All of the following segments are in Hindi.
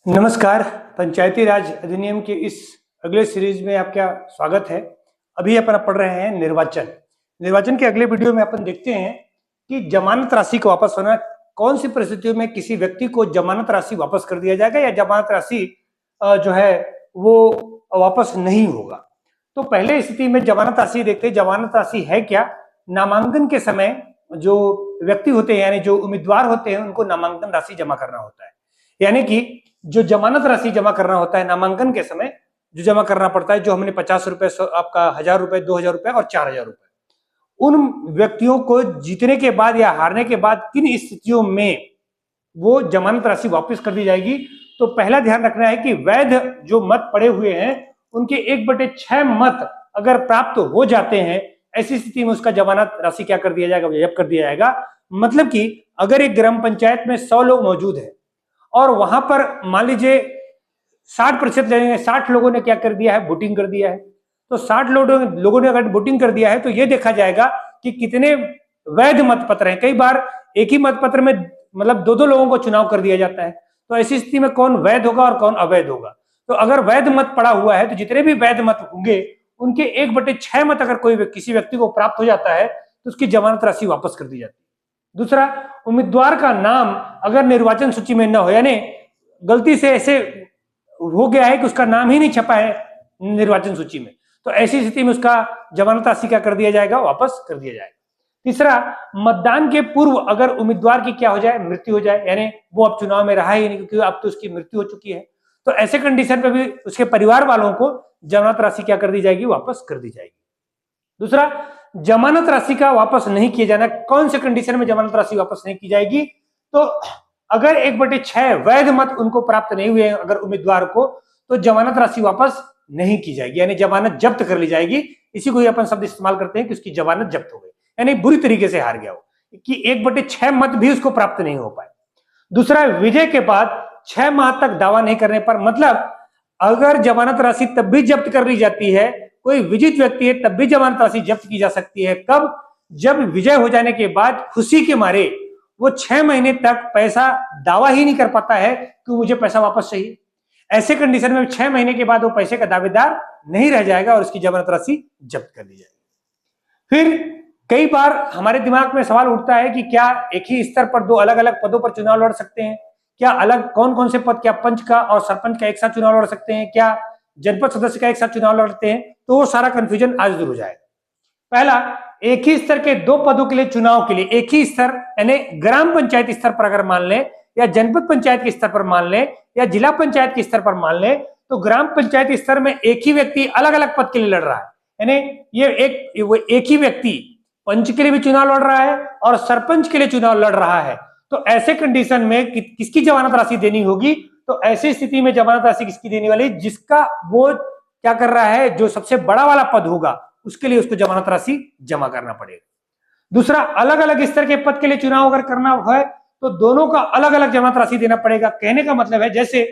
नमस्कार। पंचायती राज अधिनियम के इस अगले सीरीज में आपका स्वागत है। अभी अपन पढ़ रहे हैं निर्वाचन के अगले वीडियो में अपन देखते हैं कि जमानत राशि को वापस होना, कौन सी परिस्थितियों में किसी व्यक्ति को जमानत राशि वापस कर दिया जाएगा या जमानत राशि जो है वो वापस नहीं होगा। तो पहले स्थिति में जमानत राशि देखते हैं। जमानत राशि है क्या? नामांकन के समय जो व्यक्ति होते हैं यानी जो उम्मीदवार होते हैं उनको नामांकन राशि जमा करना होता है। यानी कि जो जमानत राशि जमा करना होता है नामांकन के समय, जो जमा करना पड़ता है, जो हमने 50 रुपए, आपका 1000 रुपए, 2000 रुपए और 4000 रुपए, उन व्यक्तियों को जीतने के बाद या हारने के बाद किन स्थितियों में वो जमानत राशि वापस कर दी जाएगी। तो पहला ध्यान रखना है कि वैध जो मत पड़े हुए हैं उनके 1/6 मत अगर प्राप्त हो जाते हैं, ऐसी स्थिति में उसका जमानत राशि क्या कर दिया जाएगा? जब्त कर दिया जाएगा। मतलब कि अगर एक ग्राम पंचायत में 100 लोग मौजूद है और वहां पर मान लीजिए 60% लेंगे, 60 लोगों ने क्या कर दिया है? वोटिंग कर दिया है। तो 60 लोगों ने अगर वोटिंग कर दिया है तो यह देखा जाएगा कि कितने वैध मतपत्र हैं। कई बार एक ही मतपत्र में मतलब दो लोगों को चुनाव कर दिया जाता है। तो ऐसी स्थिति में कौन वैध होगा और कौन अवैध होगा? तो अगर वैध मत पड़ा हुआ है तो जितने भी वैध मत होंगे उनके 1/6 मत अगर कोई किसी व्यक्ति को प्राप्त हो जाता है तो उसकी जमानत राशि वापस कर दी जाती है। दूसरा, उम्मीदवार का नाम अगर निर्वाचन सूची में न हो, यानी गलती से ऐसे हो गया है कि उसका नाम ही नहीं छपा है निर्वाचन सूची में, तो ऐसी स्थिति में उसका जमानत राशि क्या कर दिया जाएगा? वापस कर दिया जाएगा। तीसरा, मतदान के पूर्व अगर उम्मीदवार की क्या हो जाए? मृत्यु हो जाए, यानी वो अब चुनाव में रहा ही नहीं क्योंकि अब तो उसकी मृत्यु हो चुकी है, तो ऐसे कंडीशन पे भी उसके परिवार वालों को जमानत राशि क्या कर दी जाएगी? वापस कर दी जाएगी। दूसरा, जमानत राशि का वापस नहीं किया जाना। कौन से कंडीशन में जमानत राशि वापस नहीं की जाएगी? तो अगर 1/6 वैध मत उनको प्राप्त नहीं हुए अगर उम्मीदवार को, तो जमानत राशि वापस नहीं की जाएगी, यानी जमानत जब्त कर ली जाएगी। इसी को ही अपन शब्द इस्तेमाल करते हैं कि उसकी जमानत जब्त हो गई, यानी बुरी तरीके से हार गया हो, कि 1/6 मत भी उसको प्राप्त नहीं हो पाए। दूसरा, विजय के बाद 6 माह तक दावा नहीं करने पर, मतलब अगर जमानत राशि तब भी जब्त कर ली जाती है, कोई विजित व्यक्ति है तब भी जमानत राशि जब्त की जा सकती है। कब? जब विजय हो जाने के बाद खुशी के मारे वो 6 महीने तक पैसा दावा ही नहीं कर पाता है कि मुझे पैसा वापस चाहिए। ऐसे कंडीशन में 6 महीने के बाद वो पैसे का दावेदार नहीं रह जाएगा और उसकी जमानत राशि जब्त कर दी जाएगी। फिर कई बार हमारे दिमाग में सवाल उठता है कि क्या एक ही स्तर पर दो अलग अलग पदों पर चुनाव लड़ सकते हैं? क्या अलग कौन कौन से पद, क्या पंच का और सरपंच का एक साथ चुनाव लड़ सकते हैं? क्या जनपद सदस्य का एक साथ चुनाव लड़ते हैं? तो वो सारा कंफ्यूजन आज दूर हो जाएगा। पहला, एक ही स्तर के 2 पदों के लिए चुनाव के लिए एक ही स्तर, यानी ग्राम पंचायत स्तर पर अगर मान लें या जनपद पंचायत के स्तर पर मान लें या जिला पंचायत के स्तर पर मान लें, तो ग्राम पंचायत स्तर में एक ही व्यक्ति अलग अलग पद के लिए लड़ रहा है, यानी ये एक ही व्यक्ति पंच के लिए भी चुनाव लड़ रहा है और सरपंच के लिए चुनाव लड़ रहा है। तो ऐसे कंडीशन में किसकी जमानत राशि देनी होगी? तो ऐसी स्थिति में जमानत राशि किसकी देने वाली? जिसका वो क्या कर रहा है, जो सबसे बड़ा वाला पद होगा उसके लिए उसको जमानत राशि जमा करना पड़ेगा। दूसरा, अलग अलग स्तर के पद के लिए चुनाव अगर करना है तो दोनों का अलग अलग जमानत राशि देना पड़ेगा। कहने का मतलब है जैसे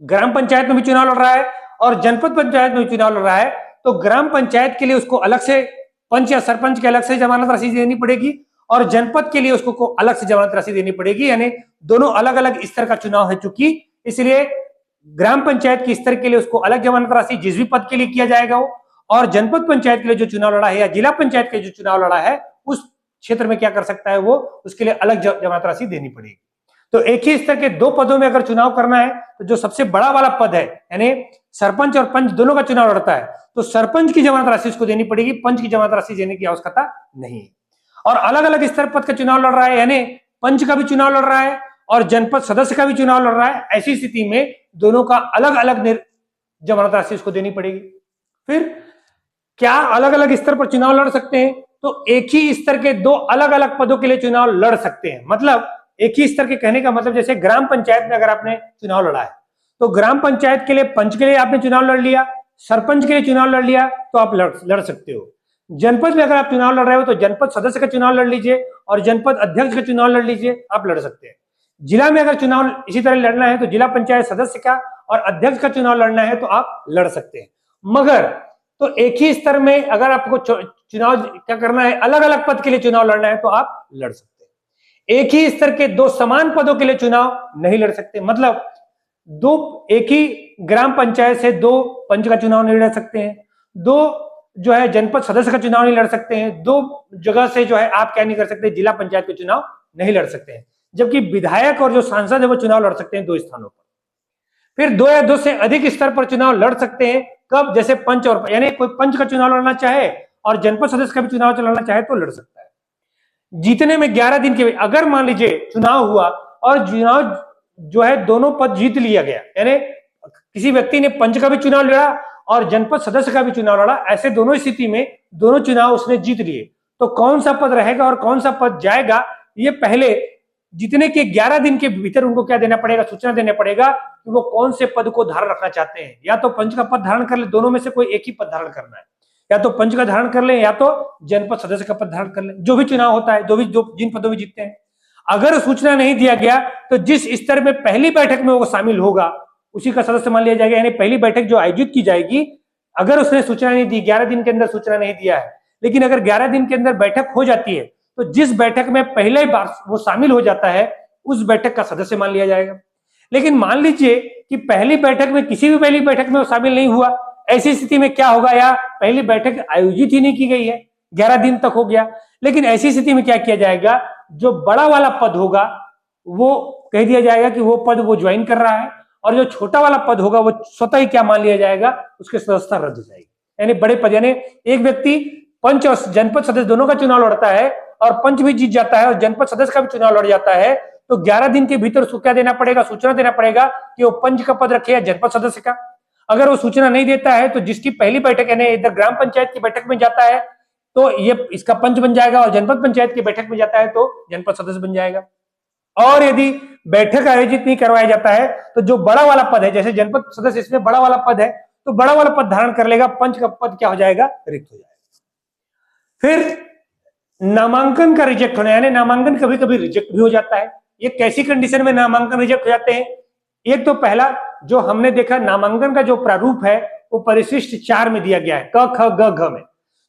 ग्राम पंचायत में भी चुनाव लड़ रहा है और जनपद पंचायत में भी चुनाव लड़ रहा है, तो ग्राम पंचायत के लिए उसको अलग से पंच या सरपंच के अलग से जमानत राशि देनी पड़ेगी और जनपद के लिए उसको अलग से जमानत राशि देनी पड़ेगी, यानी दोनों अलग अलग स्तर का चुनाव है चूंकि, इसलिए ग्राम पंचायत के स्तर के लिए उसको अलग जमानत राशि जिस भी पद के लिए किया जाएगा वो, और जनपद पंचायत के लिए जो चुनाव लड़ा है या जिला पंचायत के जो चुनाव लड़ा है उस क्षेत्र में क्या कर सकता है वो, उसके लिए अलग जमानत राशि देनी पड़ेगी। तो एक ही स्तर के 2 पदों में अगर चुनाव करना है तो जो सबसे बड़ा वाला पद है, यानी सरपंच और पंच दोनों का चुनाव लड़ता है, तो सरपंच की जमानत राशि उसको देनी पड़ेगी, पंच की जमानत राशि देने की आवश्यकता नहीं है। और अलग अलग स्तर पद का चुनाव लड़ रहा है, यानी पंच का भी चुनाव लड़ रहा है और जनपद सदस्य का भी चुनाव लड़ रहा है, ऐसी स्थिति में दोनों का अलग अलग जमानत राशि उसको देनी पड़ेगी। फिर क्या अलग अलग स्तर पर चुनाव लड़ सकते हैं? तो एक ही स्तर के 2 अलग अलग पदों के लिए चुनाव लड़ सकते हैं। मतलब एक ही स्तर के कहने का मतलब जैसे ग्राम पंचायत में अगर आपने चुनाव लड़ा है तो ग्राम पंचायत के लिए पंच के लिए आपने चुनाव लड़ लिया, सरपंच के लिए चुनाव लड़ लिया, तो आप लड़ सकते हो। जनपद में अगर आप चुनाव लड़ रहे हो तो जनपद सदस्य का चुनाव लड़ लीजिए और जनपद अध्यक्ष का चुनाव लड़ लीजिए, आप लड़ सकते हैं। जिला में अगर चुनाव इसी तरह लड़ना है तो जिला पंचायत सदस्य का और अध्यक्ष का चुनाव लड़ना है तो आप लड़ सकते हैं। मगर तो एक ही स्तर में अगर आपको चुनाव क्या करना है, अलग अलग पद के लिए चुनाव लड़ना है तो आप लड़ सकते हैं। एक ही स्तर के 2 समान पदों के लिए चुनाव नहीं लड़ सकते। मतलब दो एक ही ग्राम पंचायत से दो पंच का चुनाव नहीं लड़ सकते हैं, दो जो है जनपद सदस्य का चुनाव नहीं लड़ सकते हैं, दो जगह से जो है आप क्या नहीं कर सकते, जिला पंचायत के चुनाव नहीं लड़ सकते हैं। जबकि विधायक और जो सांसद है वो चुनाव लड़ सकते हैं 2 स्थानों पर। फिर 2 या 2 से अधिक स्तर पर चुनाव लड़ सकते हैं, कब? जैसे पंच और यानी कोई पंच का चुनाव लड़ना चाहे और जनपद सदस्य का भी चुनाव लड़ना चाहे तो लड़ सकता है। जीतने में 11 दिन के, अगर मान लीजिए चुनाव हुआ और चुनाव जो है दोनों पद जीत लिया गया, यानी किसी व्यक्ति ने पंच का भी चुनाव लड़ा और जनपद सदस्य का भी चुनाव लड़ा, ऐसे दोनों स्थिति में दोनों चुनाव उसने जीत लिए, तो कौन सा पद रहेगा और कौन सा पद जाएगा, ये पहले जीतने के 11 दिन के भीतर उनको क्या देना पड़ेगा, सूचना देना पड़ेगा कि वो कौन से पद को धारण रखना चाहते हैं। या तो पंच का पद धारण कर ले, दोनों में से कोई एक ही पद धारण करना है, या तो पंच का धारण कर ले या तो जनपद सदस्य का पद धारण कर ले, जो भी चुनाव होता है, जो जिन पदों में जीतते हैं। अगर सूचना नहीं दिया गया तो जिस स्तर में पहली बैठक में वो शामिल होगा उसी का सदस्य मान लिया जाएगा। यानी पहली बैठक जो आयोजित की जाएगी, अगर उसने सूचना नहीं दी, 11 दिन के अंदर सूचना नहीं दिया है, लेकिन अगर 11 दिन के अंदर बैठक हो जाती है तो जिस बैठक में पहले बार वो शामिल हो जाता है उस बैठक का सदस्य मान लिया जाएगा। लेकिन मान लीजिए कि पहली बैठक में, किसी भी पहली बैठक में वो शामिल नहीं हुआ, ऐसी स्थिति में क्या होगा, या पहली बैठक आयोजित ही नहीं की गई है, 11 दिन तक हो गया, लेकिन ऐसी स्थिति में क्या किया जाएगा, जो बड़ा वाला पद होगा वो कह दिया जाएगा कि वो पद वो ज्वाइन कर रहा है, और जो छोटा वाला पद होगा वो स्वतः ही क्या मान लिया जाएगा, उसकी सदस्यता रद्द हो जाएगी। यानी बड़े पद, यानी एक व्यक्ति पंच और जनपद सदस्य दोनों का चुनाव लड़ता है और पंच भी जीत जाता है और जनपद सदस्य का भी चुनाव लड़ जाता है, तो 11 दिन के भीतर उसको क्या देना पड़ेगा, सूचना देना पड़ेगा कि वो पंच का पद रखे या जनपद सदस्य का। अगर वो सूचना नहीं देता है तो जिसकी पहली बैठक यानी इधर ग्राम पंचायत की बैठक में जाता है तो ये इसका पंच बन जाएगा, और जनपद पंचायत की बैठक में जाता है तो जनपद सदस्य बन जाएगा। और यदि बैठक आयोजित नहीं करवाया जाता है तो जो बड़ा वाला पद है, जैसे जनपद सदस्य इसमें बड़ा वाला पद है, तो बड़ा वाला पद धारण कर लेगा, पंच का पद क्या हो जाएगा, रिक्त हो जाएगा। फिर नामांकन का रिजेक्ट होना, यानी नामांकन कभी कभी रिजेक्ट भी हो जाता है। ये कैसी कंडीशन में नामांकन रिजेक्ट हो जाते हैं? एक तो पहला जो हमने देखा, नामांकन का जो प्रारूप है वो परिशिष्ट 4 में दिया गया है, क ख ग घ में।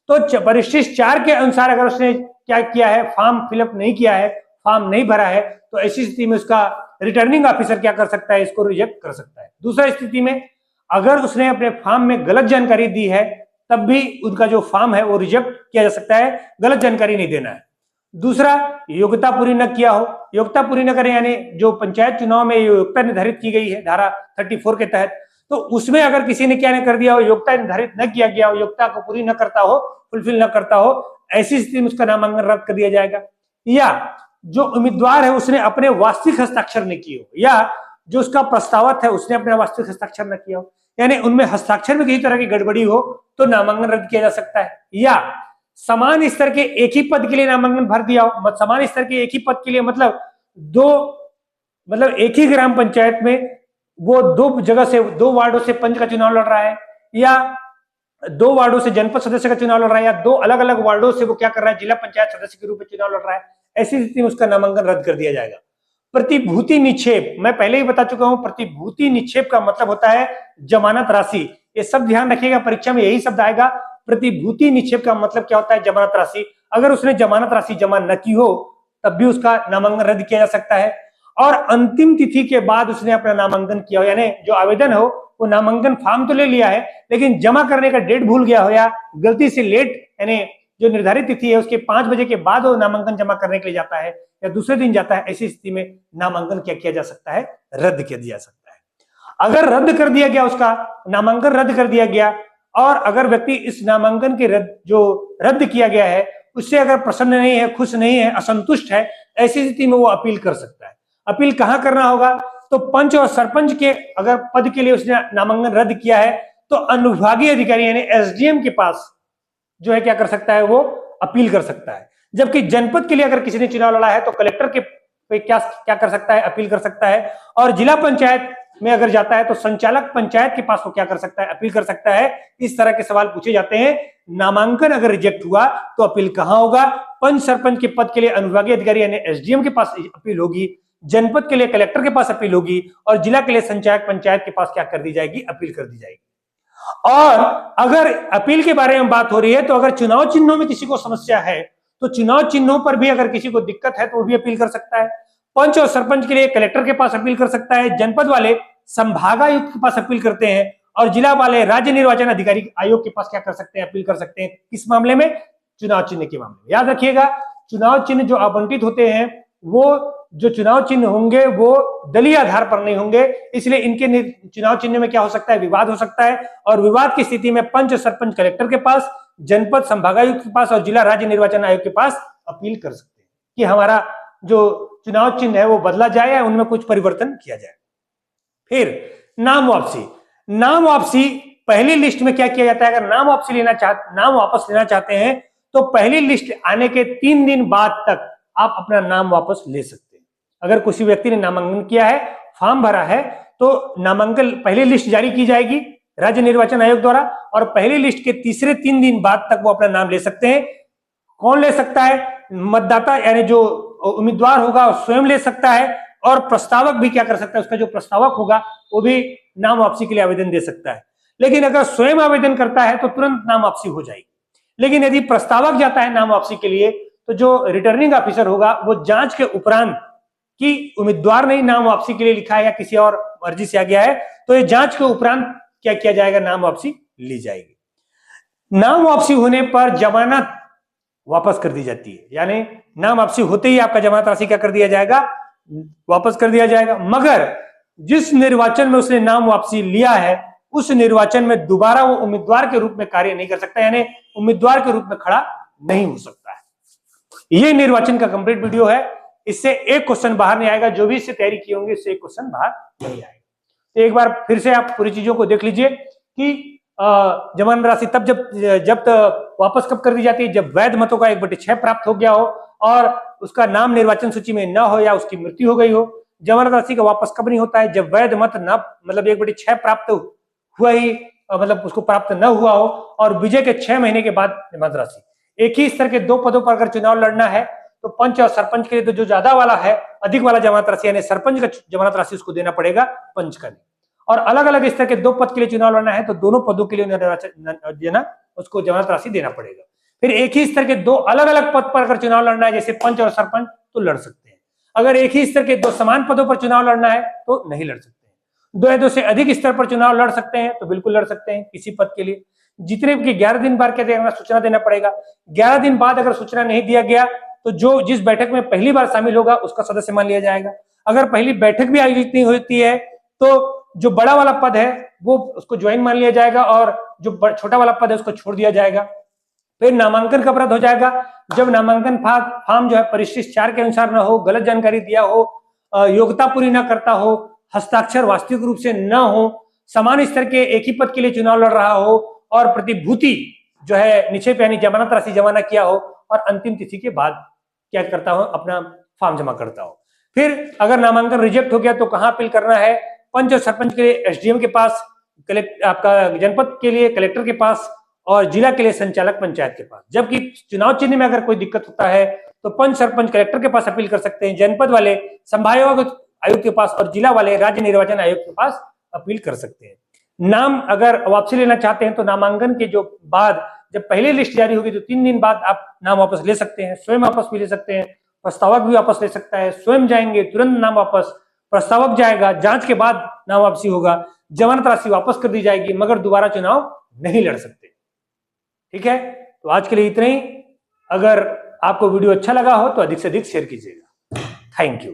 तो परिशिष्ट 4 के अनुसार अगर उसने क्या किया है, फॉर्म फिलअप नहीं किया है, फॉर्म नहीं भरा है, तो ऐसी स्थिति में उसका रिटर्निंग ऑफिसर क्या कर सकता है, इसको रिजेक्ट कर सकता है। दूसरा स्थिति में अगर उसने अपने फॉर्म में गलत जानकारी दी है तब भी उनका जो फॉर्म है वो रिजेक्ट किया जा सकता है, गलत जानकारी नहीं देना है। दूसरा, योग्यता पूरी न किया हो, योग्यता पूरी न करें, यानी जो पंचायत चुनाव में योग्यता निर्धारित की गई है धारा 34 के तहत, तो उसमें अगर किसी ने क्या न कर दिया हो, योग्यता निर्धारित न किया गया हो, योग्यता को पूरी न करता हो, फुलफिल न करता हो, ऐसी स्थिति में उसका नामांकन रद्द कर दिया जाएगा। या जो उम्मीदवार है उसने अपने वास्तविक हस्ताक्षर नहीं किए हो, या जो उसका प्रस्तावक है उसने अपने वास्तविक हस्ताक्षर न किया हो, यानी उनमें हस्ताक्षर में किसी तरह की गड़बड़ी हो तो नामांकन रद्द किया जा सकता है। या समान स्तर के एक ही पद के लिए नामांकन भर दिया हो, समान स्तर के एक ही पद के लिए मतलब एक ही ग्राम पंचायत में वो 2 जगह से, 2 वार्डों से पंच का चुनाव लड़ रहा है, या 2 वार्डों से जनपद सदस्य का चुनाव लड़ रहा है, या 2 अलग अलग वार्डों से वो क्या कर रहा है, जिला पंचायत सदस्य के रूप में चुनाव लड़ रहा है, ऐसी स्थिति में उसका नामांकन रद्द कर दिया जाएगा। प्रतिभूति निक्षेप, मैं पहले ही बता चुका हूं, प्रतिभूति निक्षेप का मतलब होता है जमानत राशि। ये सब ध्यान रखिएगा, परीक्षा में यही शब्द आएगा। प्रतिभूति निक्षेप का मतलब क्या होता है, जमानत राशि। अगर उसने जमानत राशि जमा न की हो तब भी उसका नामांकन रद्द किया जा सकता है। और अंतिम तिथि के बाद उसने अपना नामांकन किया हो, यानी जो आवेदन हो वो नामांकन फॉर्म तो ले लिया है लेकिन जमा करने का डेट भूल गया हो, या गलती से लेट, यानी जो निर्धारित तिथि है उसके 5 बजे के बाद वो नामांकन जमा करने के लिए जाता है या दूसरे दिन जाता है, ऐसी स्थिति में नामांकन क्या किया जा सकता है, रद्द किया जा सकता है। अगर रद्द कर दिया गया, उसका नामांकन रद्द कर दिया गया, और अगर व्यक्ति इस नामांकन के रद्द किया गया है उससे अगर प्रसन्न नहीं है, खुश नहीं है, असंतुष्ट है, ऐसी स्थिति में वो अपील कर सकता है। अपील कहां करना होगा, तो पंच और सरपंच के अगर पद के लिए उसने नामांकन रद्द किया है तो अनुविभागीय अधिकारी यानी एसडीएम के पास जो है क्या कर सकता है, वो अपील कर सकता है। जबकि जनपद के लिए अगर किसी ने चुनाव लड़ा है तो कलेक्टर के पे क्या कर सकता है, अपील कर सकता है। और जिला पंचायत में अगर जाता है तो संचालक पंचायत के पास वो क्या कर सकता है, अपील कर सकता है। इस तरह के सवाल पूछे जाते हैं। नामांकन अगर रिजेक्ट हुआ तो अपील कहां होगा, पंच सरपंच के पद के लिए अनुविभागीय अधिकारी यानी एसडीएम के पास अपील होगी, जनपद के लिए कलेक्टर के पास अपील होगी, और जिला के लिए संचालक पंचायत के पास क्या कर दी जाएगी, अपील कर दी जाएगी। और अगर अपील के बारे में बात हो रही है तो अगर चुनाव चिन्हों में किसी को समस्या है तो चुनाव चिन्हों पर भी अगर किसी को दिक्कत है तो वो भी अपील कर सकता है। पंच और सरपंच के लिए कलेक्टर के पास अपील कर सकता है, जनपद वाले संभागायुक्त के पास अपील करते हैं और जिला वाले राज्य निर्वाचन अधिकारी आयोग के पास क्या कर सकते हैं, अपील कर सकते हैं। किस मामले में? चुनाव चिन्ह के मामले में। याद रखिएगा, चुनाव चिन्ह जो आवंटित होते हैं वो जो चुनाव चिन्ह होंगे वो दलीय आधार पर नहीं होंगे, इसलिए इनके चुनाव चिन्ह में क्या हो सकता है, विवाद हो सकता है। और विवाद की स्थिति में पंच सरपंच कलेक्टर के पास, जनपद संभागायुक्त के पास और जिला राज्य निर्वाचन आयोग के पास अपील कर सकते हैं कि हमारा जो चुनाव चिन्ह है वो बदला जाए या उनमें कुछ परिवर्तन किया जाए। फिर नाम वापसी। नाम वापसी पहली लिस्ट में क्या किया जाता है? अगर नाम वापस लेना चाहते हैं तो पहली लिस्ट आने के 3 दिन बाद तक आप अपना नाम वापस ले सकते हैं। अगर किसी व्यक्ति ने नामांकन किया है, फॉर्म भरा है, तो नामांकन पहली लिस्ट जारी की जाएगी राज्य निर्वाचन आयोग द्वारा और पहली लिस्ट के तीसरे 3 दिन बाद तक वो अपना नाम ले सकते हैं। कौन ले सकता है? मतदाता यानी जो उम्मीदवार होगा स्वयं ले सकता है और प्रस्तावक भी क्या कर सकता है, उसका जो प्रस्तावक होगा वो भी नाम वापसी के लिए आवेदन दे सकता है। लेकिन अगर स्वयं आवेदन करता है तो तुरंत नाम वापसी हो जाएगी। लेकिन यदि प्रस्तावक जाता है नाम वापसी के लिए तो जो रिटर्निंग ऑफिसर होगा वो जांच के उपरांत कि उम्मीदवार ने नाम वापसी के लिए लिखा है या किसी और मर्जी से आ गया है, तो ये जांच के उपरांत क्या किया जाएगा, नाम वापसी ली जाएगी। नाम वापसी होने पर जमानत वापस कर दी जाती है, यानी नाम वापसी होते ही आपका जमानत राशि क्या कर दिया जाएगा, वापस कर दिया जाएगा। मगर जिस निर्वाचन में उसने नाम वापसी लिया है उस निर्वाचन में दोबारा वो उम्मीदवार के रूप में कार्य नहीं कर सकता, यानी उम्मीदवार के रूप में खड़ा नहीं हो सकता है। ये निर्वाचन का कंप्लीट वीडियो है। इससे एक क्वेश्चन बाहर नहीं आएगा, जो भी इससे तैयारी की होंगे इससे एक क्वेश्चन बाहर नहीं आएगा। तो एक बार फिर से आप पूरी चीजों को देख लीजिए कि जमानत राशि तब जब वापस कब कर दी जाती है, जब वैध मतों का 1/6 प्राप्त हो गया हो और उसका नाम निर्वाचन सूची में न हो या उसकी मृत्यु हो गई हो। जमानत राशि का वापस कब नहीं होता है, जब वैध मत न मतलब 1/6 प्राप्त हुआ ही मतलब उसको प्राप्त न हुआ हो और विजय के 6 महीने के बाद जमानत राशि। एक ही स्तर के 2 पदों पर अगर चुनाव लड़ना है तो पंच और सरपंच के लिए तो जो ज्यादा वाला है, अधिक वाला जमानत राशि यानी सरपंच का जमानत राशि उसको देना पड़ेगा, पंच का नहीं। और अलग अलग स्तर के 2 पद के लिए चुनाव लड़ना है तो दोनों पदों के लिए देना उसको जमानत राशि देना पड़ेगा। फिर एक ही स्तर के 2 अलग अलग पद पर अगर चुनाव लड़ना है जैसे पंच और सरपंच तो लड़ सकते हैं। अगर एक ही स्तर के 2 समान पदों पर चुनाव लड़ना है तो नहीं लड़ सकते हैं। 2 या 2 से अधिक स्तर पर चुनाव लड़ सकते हैं तो बिल्कुल लड़ सकते हैं किसी पद के लिए। जितने के 11 दिन बाद क्या देना, सूचना देना पड़ेगा। 11 दिन बाद अगर सूचना नहीं दिया गया तो जो जिस बैठक में पहली बार शामिल होगा उसका सदस्य मान लिया जाएगा। अगर पहली बैठक भी आयोजित नहीं होती है तो जो बड़ा वाला पद है वो उसको ज्वाइन मान लिया जाएगा और जो छोटा वाला पद है उसको छोड़ दिया जाएगा। फिर नामांकन का अपराध हो जाएगा जब नामांकन फॉर्म जो है परिशिष्ट 4 के अनुसार न हो, गलत जानकारी दिया हो, योग्यता पूरी न करता हो, हस्ताक्षर वास्तविक रूप से न हो, समान स्तर के एक ही पद के लिए चुनाव लड़ रहा हो और प्रतिभूति जो है निक्षेप यानी जमानत राशि जमा न किया हो और अंतिम तिथि के बाद क्या करता हो, अपना फॉर्म जमा करता हो। फिर अगर नामांकन रिजेक्ट हो गया तो कहाँ अपील करना है? पंच और सरपंच के लिए एसडीएम के पास, आपका जनपद के लिए कलेक्टर के पास और जिला के लिए संचालक पंचायत के पास। जबकि चुनाव चिन्ह में अगर कोई दिक्कत होता है तो पंच सरपंच कलेक्टर के पास अपील कर सकते हैं, जनपद वाले संभाग आयुक्त के पास और जिला वाले राज्य निर्वाचन आयोग के पास अपील कर सकते हैं। नाम अगर वापसी लेना चाहते हैं तो नामांकन के जो बाद जब पहली लिस्ट जारी होगी तो 3 दिन बाद आप नाम वापस ले सकते हैं, स्वयं वापस भी ले सकते हैं, प्रस्तावक भी वापस ले सकता है, स्वयं जाएंगे तुरंत नाम वापस, प्रस्तावक जाएगा, जांच के बाद नाम वापसी होगा, जमानत राशि वापस कर दी जाएगी, मगर दोबारा चुनाव नहीं लड़ सकते। ठीक है, तो आज के लिए इतना ही। अगर आपको वीडियो अच्छा लगा हो तो अधिक से अधिक शेयर कीजिएगा। Thank you.